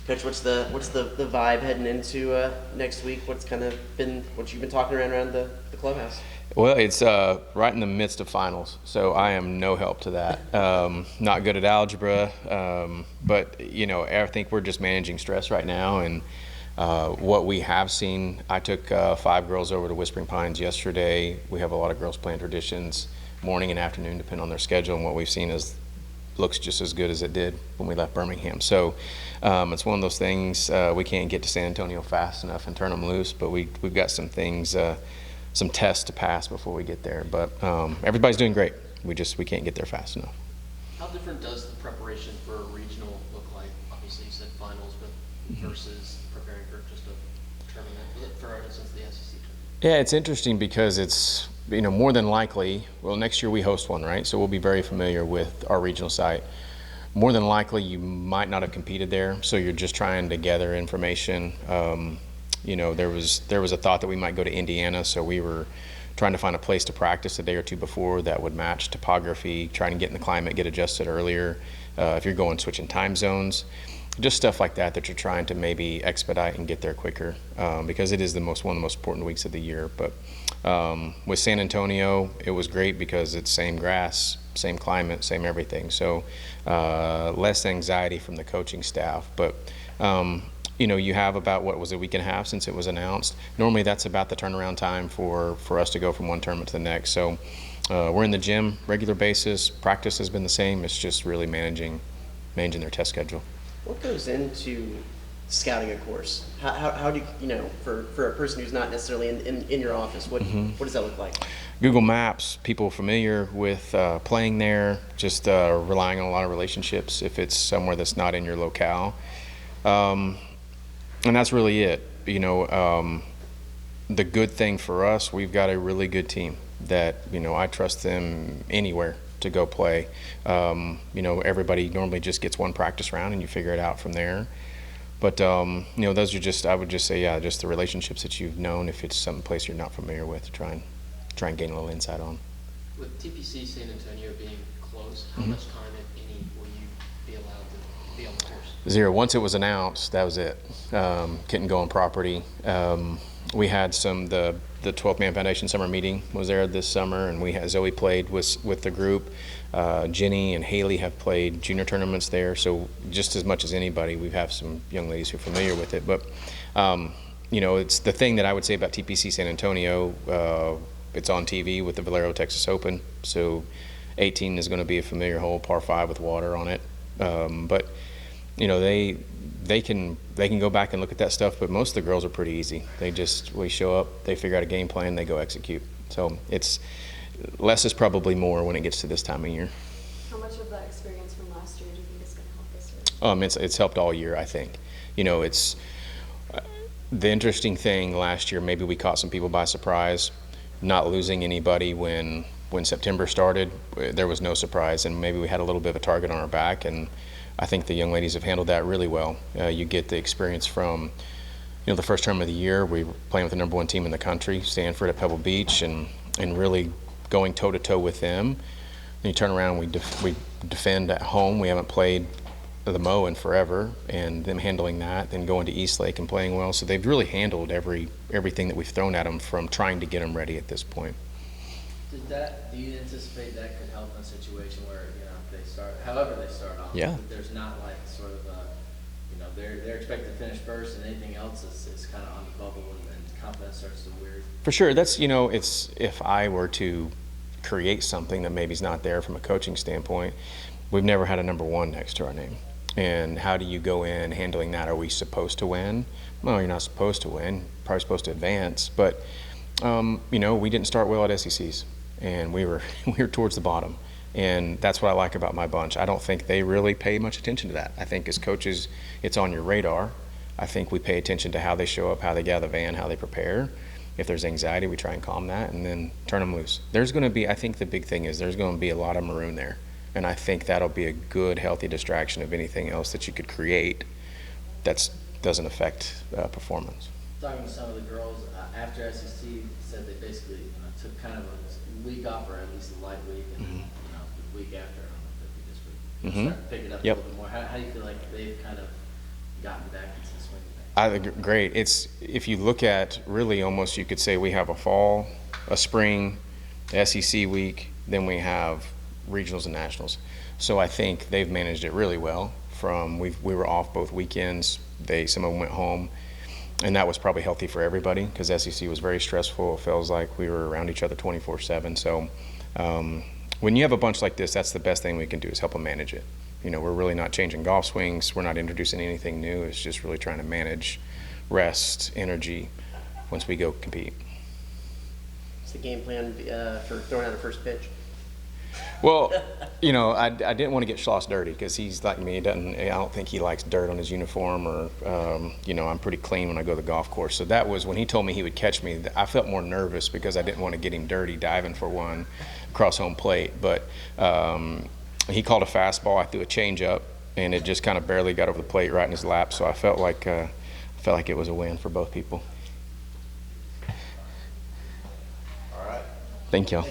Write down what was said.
Coach, what's the vibe heading into next week? What's kind of been what you've been talking around the clubhouse? Well, it's right in the midst of finals, so I am no help to that. Not good at algebra, but I think we're just managing stress right now. And what we have seen, I took 5 girls over to Whispering Pines yesterday. We have a lot of girls playing traditions, morning and afternoon, depending on their schedule. And what we've seen is looks just as good as it did when we left Birmingham. So it's one of those things, we can't get to San Antonio fast enough and turn them loose, but we've got some things, some tests to pass before we get there. But everybody's doing great. We can't get there fast enough. How different does the preparation for a regional look like? Obviously you said finals, but versus preparing for just a tournament, for instance, the SEC tournament? Yeah, it's interesting because it's, more than likely, well, next year we host one, right? So we'll be very familiar with our regional site. More than likely, you might not have competed there, so you're just trying to gather information. There was a thought that we might go to Indiana, so we were trying to find a place to practice a day or two before that would match topography, trying to get in the climate, get adjusted earlier. If you're switching time zones, just stuff like that you're trying to maybe expedite and get there quicker, because it is one of the most important weeks of the year. But with San Antonio, it was great because it's same grass, same climate, same everything. So less anxiety from the coaching staff. But you have about, what was it, a week and a half since it was announced. Normally that's about the turnaround time for us to go from one tournament to the next. So we're in the gym regular basis. Practice has been the same. It's just really managing their test schedule. What goes into scouting a course? How do you, for a person who's not necessarily in your office, what does that look like? Google Maps, people familiar with playing there, just relying on a lot of relationships if it's somewhere that's not in your locale. And that's really it. The good thing for us, we've got a really good team that, I trust them anywhere to go play. Everybody normally just gets one practice round and you figure it out from there. But those are just, I would just say, yeah, just the relationships that you've known if it's some place you're not familiar with, to try and gain a little insight on. With TPC San Antonio being close, how much time, if any, will you be allowed to be on the course? 0. Once it was announced, that was it. Couldn't go on property. We had the 12th Man Foundation summer meeting was there this summer, and Zoe played with the group. Jenny and Haley have played junior tournaments there, so just as much as anybody, we have some young ladies who are familiar with it. But it's the thing that I would say about TPC San Antonio. It's on TV with the Valero Texas Open, so 18 is going to be a familiar hole, par 5 with water on it. But they can go back and look at that stuff, but most of the girls are pretty easy. We show up, they figure out a game plan, they go execute. So it's less is probably more when it gets to this time of year. How much of that experience from last year do you think is going to help this year? It's helped all year, I think. It's the interesting thing last year, maybe we caught some people by surprise, not losing anybody when September started. There was no surprise, and maybe we had a little bit of a target on our back, and I think the young ladies have handled that really well. You get the experience from, the first term of the year, we were playing with the #1 team in the country, Stanford at Pebble Beach, and really going toe-to-toe with them. Then you turn around and we defend at home. We haven't played the Mo in forever, and them handling that, then going to Eastlake and playing well. So they've really handled everything that we've thrown at them from trying to get them ready at this point. Do you anticipate that could help in a situation where however they start off? Yeah. But there's not like sort of they're expected to finish first, and anything else is kind of on the bubble, and confidence starts to weird. For sure, that's it's if I were to create something that maybe is not there from a coaching standpoint, we've never had a #1 next to our name. And how do you go in handling that? Are we supposed to win? Well, you're not supposed to win. Probably supposed to advance. But we didn't start well at SECs, and we were towards the bottom. And that's what I like about my bunch. I don't think they really pay much attention to that. I think as coaches, it's on your radar. I think we pay attention to how they show up, how they get out of the van, how they prepare. If there's anxiety, we try and calm that and then turn them loose. There's going to be, I think the big thing is there's going to be a lot of maroon there. And I think that'll be a good, healthy distraction of anything else that you could create that doesn't affect performance. Talking to some of the girls after SEC, said they basically took kind of a week off, or at least a light week, and the week after, I don't know if it'd be this week, start to pick it up a little bit more. How do you feel like they've kind of gotten back into the swing of things? I think great. It's, if you look at really almost, you could say we have a fall, a spring, the SEC week, then we have regionals and nationals. So I think they've managed it really well. We were off both weekends. Some of them went home, and that was probably healthy for everybody because SEC was very stressful. It feels like we were around each other 24/7. So when you have a bunch like this, that's the best thing we can do is help them manage it. You know, we're really not changing golf swings. We're not introducing anything new. It's just really trying to manage rest, energy once we go compete. What's the game plan for throwing out a first pitch? Well, you know, I didn't want to get Schloss dirty because he's like me. I don't think he likes dirt on his uniform, or you know, I'm pretty clean when I go to the golf course. So that was when he told me he would catch me. I felt more nervous because I didn't want to get him dirty diving for one across home plate. But he called a fastball. I threw a change up, and it just kind of barely got over the plate right in his lap. So I felt like it was a win for both people. All right. Thank y'all.